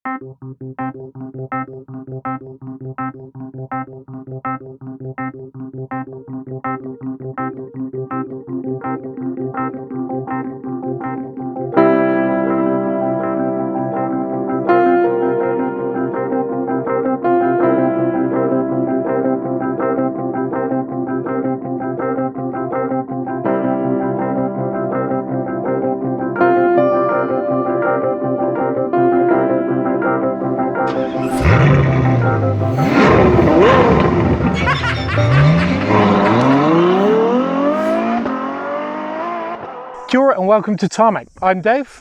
Kia ora and welcome to Tarmac. I'm Dave.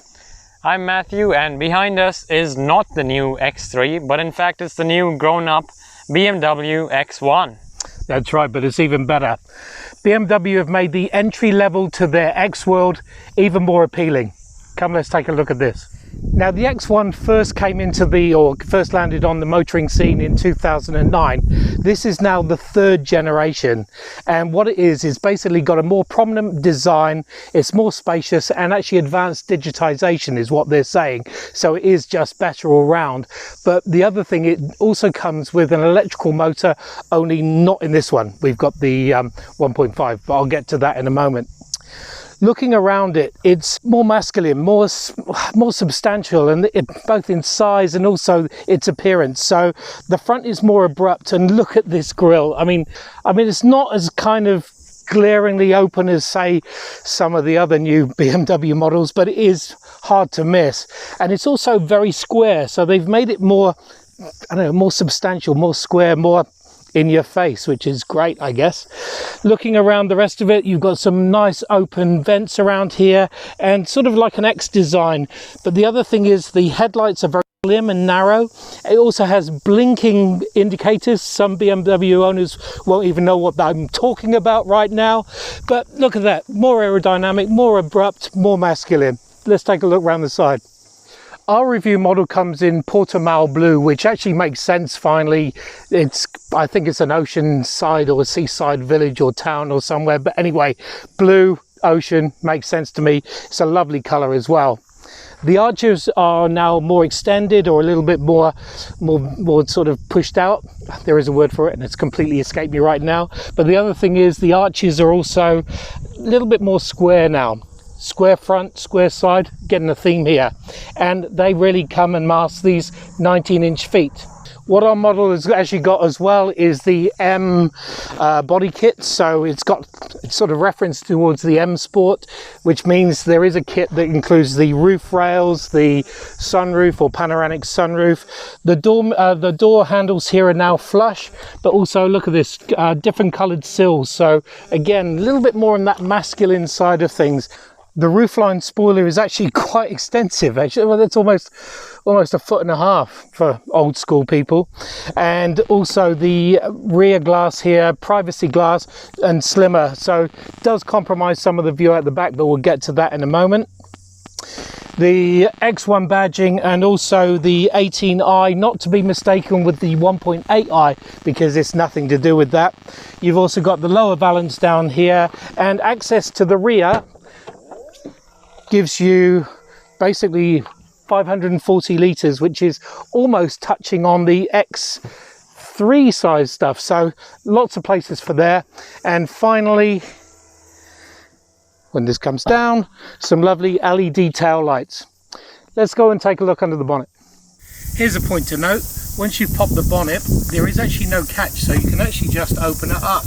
I'm Matthew, and behind us is not the new X3, but in fact it's the new grown-up BMW X1. That's right, but it's even better. BMW have made the entry level to their X World even more appealing. Come, let's take a look at this. Now, the X1 first first landed on the motoring scene in 2009. This is now the third generation, and what it is basically got a more prominent design. It's more spacious, and actually advanced digitization is what they're saying. So it is just better all round. But the other thing, it also comes with an electrical motor, only not in this one. We've got the 1.5, but I'll get to that in a moment. Looking around it, it's more masculine, more substantial, and both in size and also its appearance. So the front is more abrupt, and look at this grille. I mean, it's not as kind of glaringly open as, say, some of the other new BMW models, but it is hard to miss. And it's also very square, so they've made it more, I don't know, more substantial, more square, more in your face, which is great, I guess. Looking around the rest of it, you've got some nice open vents around here and sort of like an X design. But the other thing is the headlights are very slim and narrow. It also has blinking indicators. Some BMW owners won't even know what I'm talking about right now. But look at that, more aerodynamic, more abrupt, more masculine. Let's take a look around the side. Our review model comes in Portimao blue, which actually makes sense finally. I think it's an ocean side or a seaside village or town or somewhere. But anyway, blue, ocean, makes sense to me. It's a lovely color as well. The arches are now more extended, or a little bit more sort of pushed out. There is a word for it and it's completely escaped me right now. But the other thing is the arches are also a little bit more square now. Square front, square side, getting a theme here. And they really come and mask these 19-inch feet. What our model has actually got as well is the M body kit. So it's sort of reference towards the M Sport, which means there is a kit that includes the roof rails, the sunroof or panoramic sunroof. The door handles here are now flush, but also look at this, different colored sills. So again, a little bit more on that masculine side of things. The roofline spoiler is actually quite extensive. Actually, well, that's almost 1.5 feet for old school people. And also the rear glass here, privacy glass and slimmer. So it does compromise some of the view at the back, but we'll get to that in a moment. The X1 badging and also the 18i, not to be mistaken with the 1.8i, because it's nothing to do with that. You've also got the lower valance down here, and access to the rear gives you basically 540 litres, which is almost touching on the X3 size stuff. So lots of places for there. And finally, when this comes down, some lovely LED tail lights. Let's go and take a look under the bonnet. Here's a point to note. Once you pop the bonnet, there is actually no catch, so you can actually just open it up.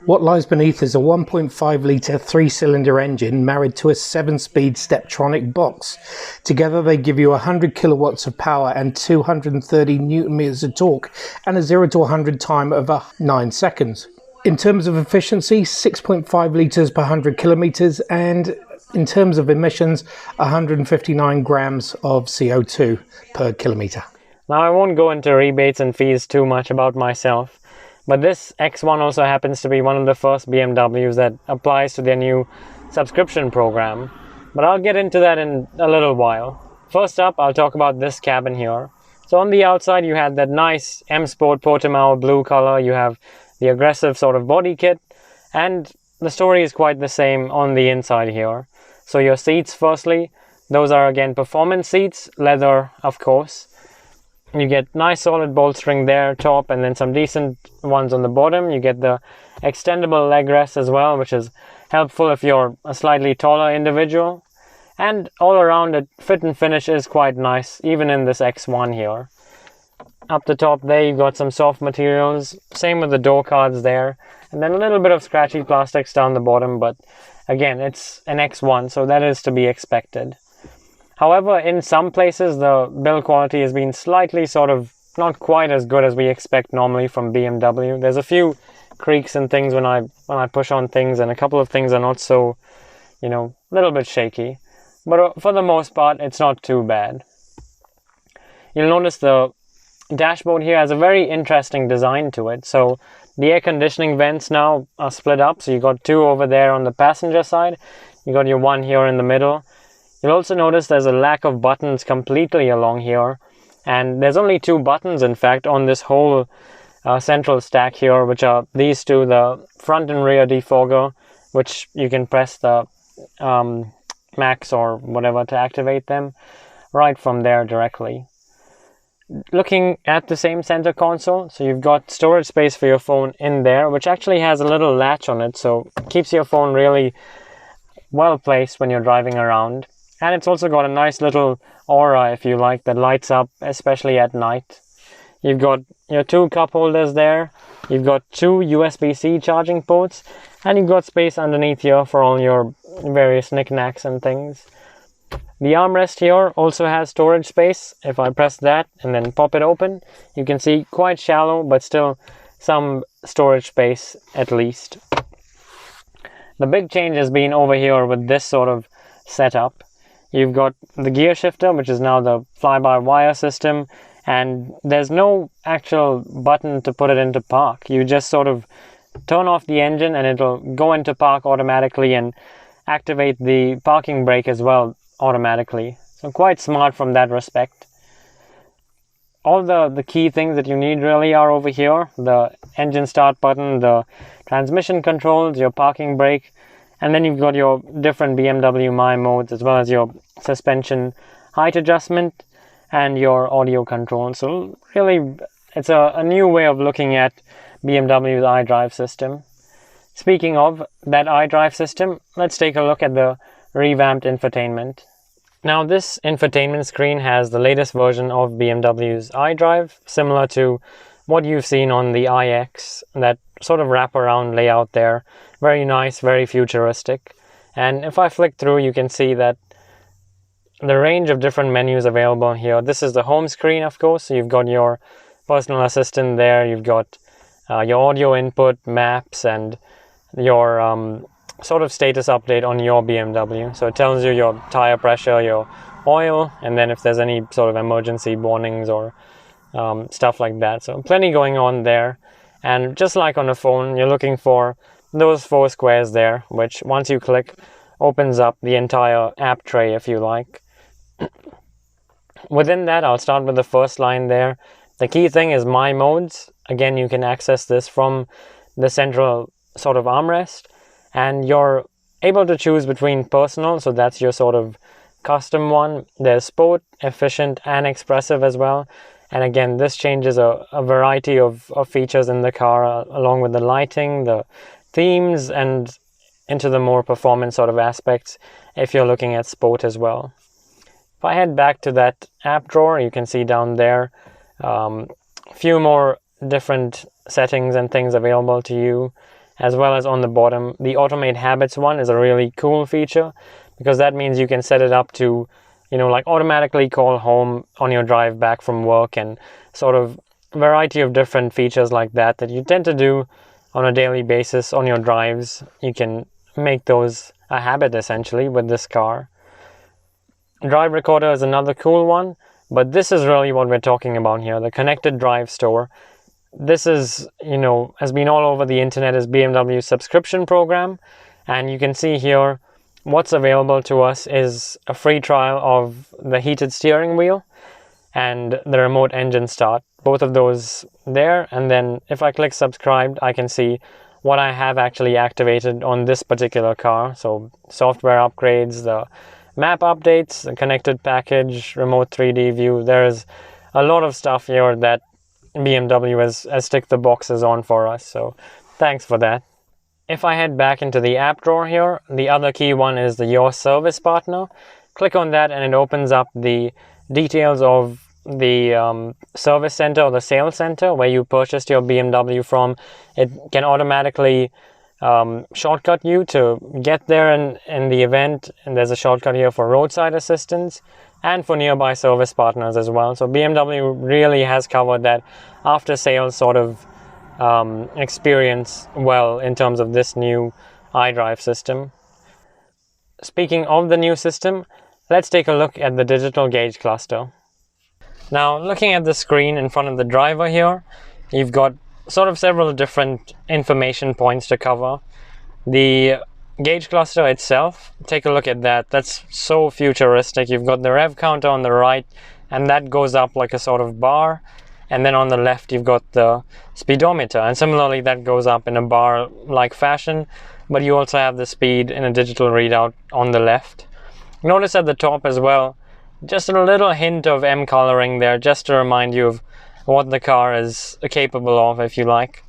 What lies beneath is a 1.5 litre 3-cylinder engine married to a 7-speed Steptronic box. Together they give you 100 kilowatts of power and 230 newton meters of torque, and a 0 to 100 time of 9 seconds. In terms of efficiency, 6.5 litres per 100 kilometres, and in terms of emissions, 159 grams of CO2 per kilometre. Now, I won't go into rebates and fees too much about myself, but this X1 also happens to be one of the first BMWs that applies to their new subscription program. But I'll get into that in a little while. First up, I'll talk about this cabin here. So on the outside, you had that nice M Sport Portimao blue color. You have the aggressive sort of body kit, and the story is quite the same on the inside here. So your seats, firstly, those are again performance seats, leather of course. You get nice solid bolstering there, top, and then some decent ones on the bottom. You get the extendable leg rest as well, which is helpful if you're a slightly taller individual. And all around, it fit and finish is quite nice, even in this X1 here. Up the top there, you've got some soft materials. Same with the door cards there. And then a little bit of scratchy plastics down the bottom, but again, it's an X1, so that is to be expected. However, in some places, the build quality has been slightly sort of not quite as good as we expect normally from BMW. There's a few creaks and things when I push on things, and a couple of things are not so, you know, a little bit shaky. But for the most part, it's not too bad. You'll notice the dashboard here has a very interesting design to it. So the air conditioning vents now are split up. So you got two over there on the passenger side. You got your one here in the middle. You'll also notice there's a lack of buttons completely along here. And there's only two buttons, in fact, on this whole central stack here, which are these two, the front and rear defogger, which you can press the max or whatever to activate them right from there directly. Looking at the same center console, so you've got storage space for your phone in there, which actually has a little latch on it, so it keeps your phone really well placed when you're driving around. And it's also got a nice little aura, if you like, that lights up, especially at night. You've got your two cup holders there, you've got two USB-C charging ports, and you've got space underneath here for all your various knickknacks and things. The armrest here also has storage space. If I press that and then pop it open, you can see quite shallow, but still some storage space at least. The big change has been over here with this sort of setup. You've got the gear shifter, which is now the fly-by-wire system, and there's no actual button to put it into park. You just sort of turn off the engine and it'll go into park automatically and activate the parking brake as well automatically. So quite smart from that respect. All the key things that you need really are over here. The engine start button, the transmission controls, your parking brake, and then you've got your different BMW My modes, as well as your suspension height adjustment and your audio control. So really, it's a new way of looking at BMW's iDrive system. Speaking of that iDrive system, let's take a look at the revamped infotainment. Now this infotainment screen has the latest version of BMW's iDrive, similar to what you've seen on the iX, that sort of wraparound layout there. Very nice, very futuristic. And if I flick through, you can see that the range of different menus available here. This is the home screen, of course, so you've got your personal assistant there, you've got your audio input, maps, and your sort of status update on your BMW. So it tells you your tire pressure, your oil, and then if there's any sort of emergency warnings or stuff like that. So plenty going on there. And just like on the phone, you're looking for those four squares there, which once you click, opens up the entire app tray, if you like. Within that, I'll start with the first line there. The key thing is My Modes. Again, you can access this from the central sort of armrest, and you're able to choose between personal, so that's your sort of custom one. There's sport, efficient, and expressive as well. And again, this changes a variety of features in the car, along with the lighting, the themes, and into the more performance sort of aspects if you're looking at sport as well. If I head back to that app drawer, you can see down there a few more different settings and things available to you, as well as on the bottom. The Automate Habits one is a really cool feature, because that means you can set it up to, you know, like automatically call home on your drive back from work, and sort of a variety of different features like that that you tend to do on a daily basis on your drives. You can make those a habit essentially with this car. Drive Recorder is another cool one, but this is really what we're talking about here, the Connected Drive Store. This is, you know, has been all over the internet as BMW's subscription program, and you can see here what's available to us is a free trial of the heated steering wheel and the remote engine start, both of those there. And then if I click subscribed, I can see what I have actually activated on this particular car. So software upgrades, the map updates, the connected package, remote 3D view. There's a lot of stuff here that BMW has ticked the boxes on for us, so thanks for that. If I head back into the app drawer here, the other key one is the Your Service Partner. Click on that and it opens up the details of the service center or the sales center where you purchased your BMW from. It can automatically shortcut you to get there in the event, and there's a shortcut here for roadside assistance and for nearby service partners as well. So BMW really has covered that after sales sort of experience well in terms of this new iDrive system. Speaking of the new system, let's take a look at the digital gauge cluster. Now, looking at the screen in front of the driver here, you've got sort of several different information points to cover. The gauge cluster itself, take a look at that. That's so futuristic. You've got the rev counter on the right, and that goes up like a sort of bar. And then on the left, you've got the speedometer. And similarly, that goes up in a bar-like fashion, but you also have the speed in a digital readout on the left. Notice at the top as well, just a little hint of M coloring there, just to remind you of what the car is capable of, if you like.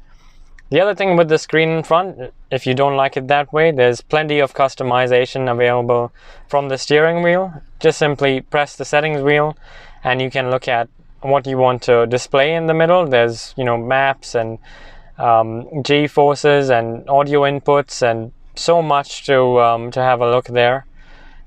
The other thing with the screen in front, if you don't like it that way, there's plenty of customization available from the steering wheel. Just simply press the settings wheel and you can look at what you want to display in the middle. There's, you know, maps and G-forces and audio inputs and so much to have a look there.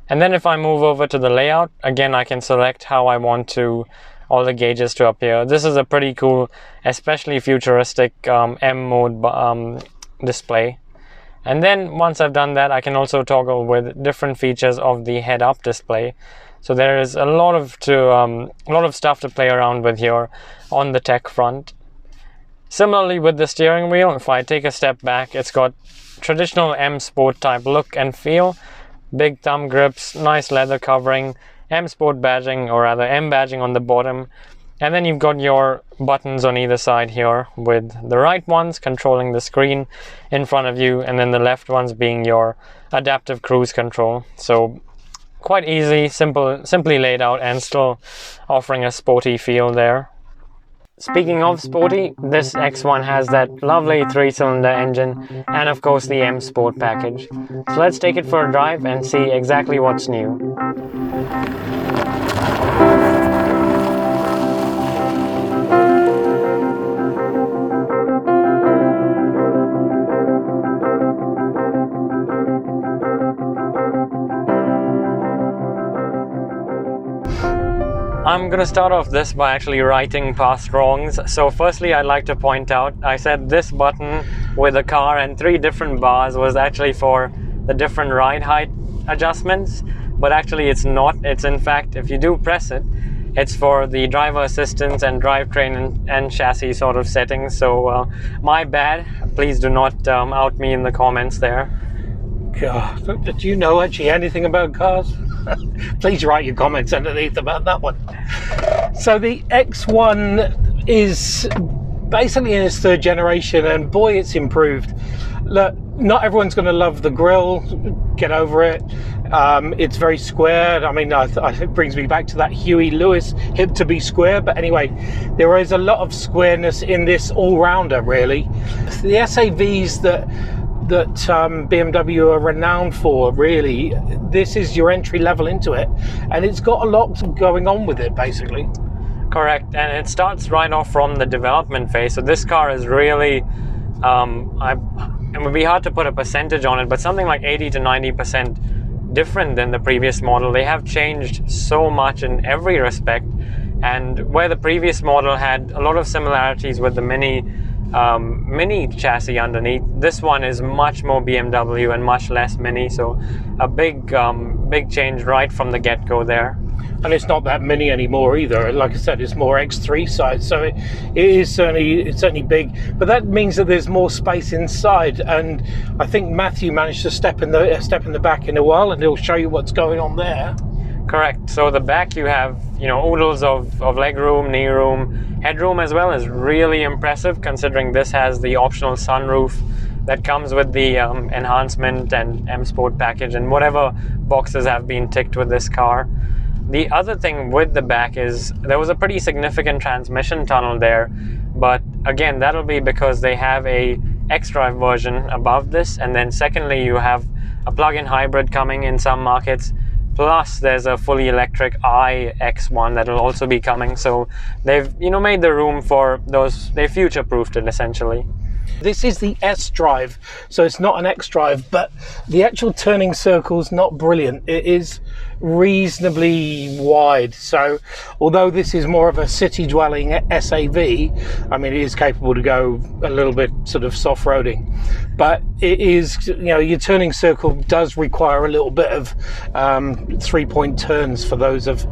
And then if I move over to the layout, again, I can select how I want to all the gauges to appear. This is a pretty cool, especially futuristic M mode display. And then once I've done that, I can also toggle with different features of the head-up display. So there is a lot of stuff to play around with here on the tech front. Similarly with the steering wheel, if I take a step back, it's got traditional M Sport type look and feel. Big thumb grips, nice leather covering, M Sport badging, or rather M badging on the bottom. And then you've got your buttons on either side here, with the right ones controlling the screen in front of you, and then the left ones being your adaptive cruise control. So quite easy, simply laid out, and still offering a sporty feel there. Speaking of sporty, this X1 has that lovely 3-cylinder engine and of course the M Sport package. So let's take it for a drive and see exactly what's new. I'm gonna start off this by actually righting past wrongs. So firstly, I'd like to point out, I said this button with a car and 3 different bars was actually for the different ride height adjustments, but actually it's not. It's in fact, if you do press it, it's for the driver assistance and drivetrain and chassis sort of settings. So my bad, please do not out me in the comments there. God, do you know actually anything about cars? Please write your comments underneath about that one. So the X1 is basically in its 3rd generation, and boy, it's improved. Look, not everyone's going to love the grille, get over it. It's very squared. I mean, it brings me back to that Huey Lewis hip to be square, but anyway, there is a lot of squareness in this all-rounder, really. The SAVs that BMW are renowned for, really, this is your entry level into it, and it's got a lot going on with it, basically. Correct, and it starts right off from the development phase. So this car is really, it would be hard to put a percentage on it, but something like 80 to 90% different than the previous model. They have changed so much in every respect, and where the previous model had a lot of similarities with the Mini chassis underneath, this one is much more BMW and much less Mini, so a big change right from the get-go there. And it's not that Mini anymore either. Like I said, it's more X3 size, so it is certainly big, but that means that there's more space inside, and I think Matthew managed to step in the back in a while, and he'll show you what's going on there. Correct. So the back, you have, you know, oodles of leg room, knee room, headroom as well, is really impressive, considering this has the optional sunroof that comes with the enhancement and M Sport package and whatever boxes have been ticked with this car. The other thing with the back is there was a pretty significant transmission tunnel there, but again, that'll be because they have a xDrive version above this, and then secondly, you have a plug-in hybrid coming in some markets, plus there's a fully electric iX1 that will also be coming. So they've made the room for those. They future-proofed it essentially. This is the S-Drive, so it's not an X-Drive, but the actual turning circle's not brilliant. It is reasonably wide, so although this is more of a city-dwelling SAV, I mean, it is capable to go a little bit sort of soft-roading, but it is, your turning circle does require a little bit of 3-point turns for those of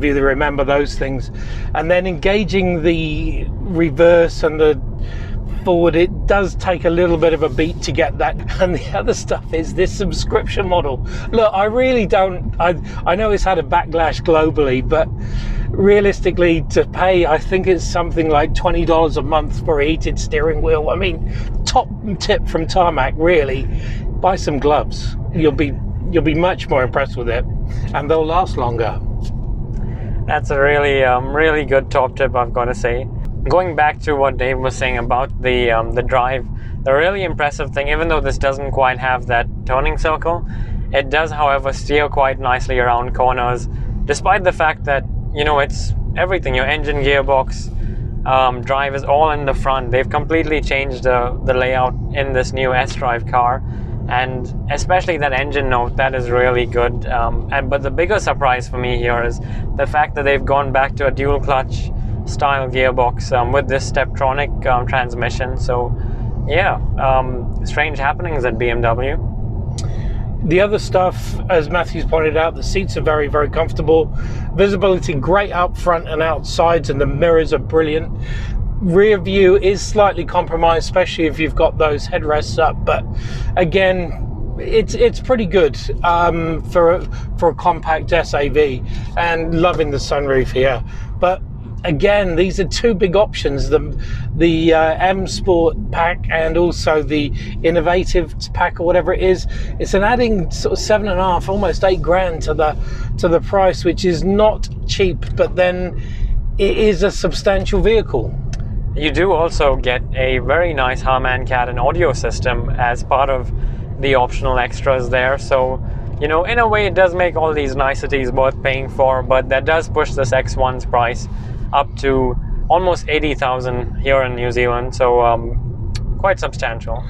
you that remember those things, and then engaging the reverse and the forward, it does take a little bit of a beat to get that. And the other stuff is this subscription model. Look, I really don't, I know it's had a backlash globally, but realistically, to pay, I think it's something like $20 a month for a heated steering wheel. I mean, top tip from Tarmac, really, buy some gloves. You'll be much more impressed with it, and they'll last longer. That's a really good top tip, I've got to say. Going back to what Dave was saying about the drive, the really impressive thing, even though this doesn't quite have that turning circle, it does, however, steer quite nicely around corners, despite the fact that, it's everything. Your engine, gearbox, drive is all in the front. They've completely changed the layout in this new S-Drive car, and especially that engine note, that is really good. But the bigger surprise for me here is the fact that they've gone back to a dual clutch style gearbox with this Steptronic transmission. So yeah, strange happenings at BMW. The other stuff, as Matthew's pointed out, the seats are very, very comfortable. Visibility great up front and outsides, and the mirrors are brilliant. Rear view is slightly compromised, especially if you've got those headrests up, but again, it's pretty good for a compact SAV, and loving the sunroof here. But again, these are two big options, the M Sport pack and also the Innovative pack, or whatever it is. It's an adding sort of $7.5, almost $8,000 to the price, which is not cheap, but then it is a substantial vehicle. You do also get a very nice Harman Kardon audio system as part of the optional extras there. So, in a way, it does make all these niceties worth paying for, but that does push this X1's price up to almost 80,000 here in New Zealand, so quite substantial.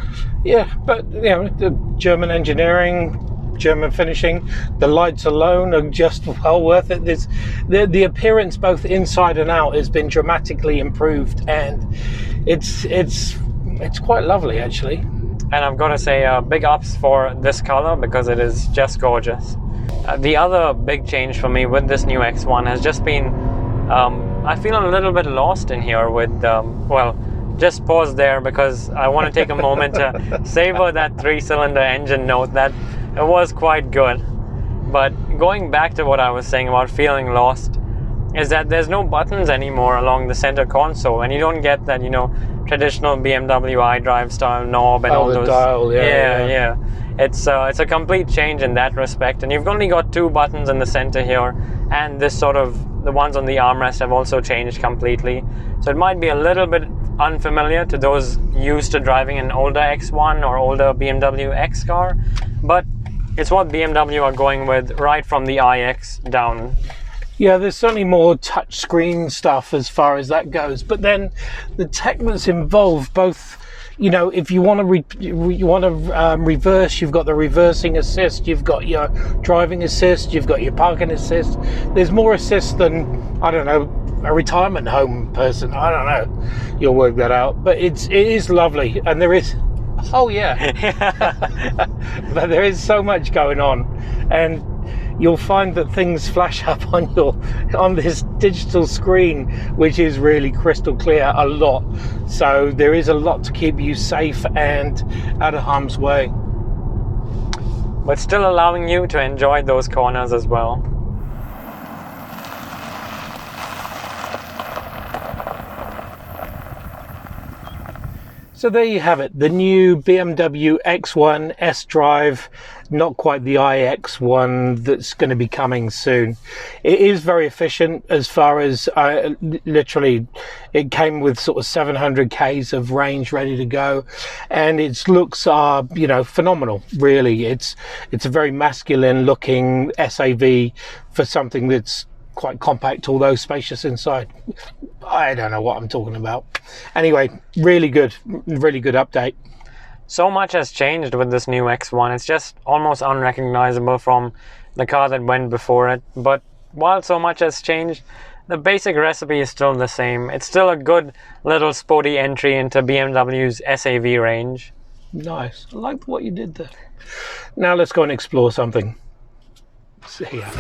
Yeah, but the German engineering, German finishing, the lights alone are just well worth it. The appearance both inside and out has been dramatically improved, and it's quite lovely actually. And I've got to say, big ups for this color because it is just gorgeous. The other big change for me with this new X1 has just been I feel a little bit lost in here with, just pause there because I want to take a moment to savor that 3-cylinder engine note. That it was quite good. But going back to what I was saying about feeling lost, is that there's no buttons anymore along the center console, and you don't get that, traditional BMW iDrive style knob and all those. Dial, yeah. It's a complete change in that respect, and you've only got 2 buttons in the center here, and this sort of, the ones on the armrest have also changed completely. So it might be a little bit unfamiliar to those used to driving an older X1 or older BMW X car, but it's what BMW are going with right from the iX down. Yeah, there's certainly more touch screen stuff as far as that goes, but then the tech that's involved, both, if you want to reverse, you've got the reversing assist, you've got your driving assist, you've got your parking assist. There's more assist than, I don't know, a retirement home person. I don't know. You'll work that out. But it is lovely, and there is, oh yeah, but there is so much going on, and you'll find that things flash up on this digital screen, which is really crystal clear a lot. So there is a lot to keep you safe and out of harm's way, but still allowing you to enjoy those corners as well. So there you have it, the new BMW X1 S-Drive, not quite the iX1 that's going to be coming soon. It is very efficient as far as literally it came with sort of 700 Ks of range ready to go, and its looks are, you know, phenomenal. Really, it's a very masculine looking SAV for something that's quite compact, although spacious inside. I don't know what I'm talking about. Anyway, really good update. So much has changed with this new X1. It's just almost unrecognizable from the car that went before it. But while so much has changed, the basic recipe is still the same. It's still a good little sporty entry into BMW's SAV range. Nice. I like what you did there. Now let's go and explore something. See ya.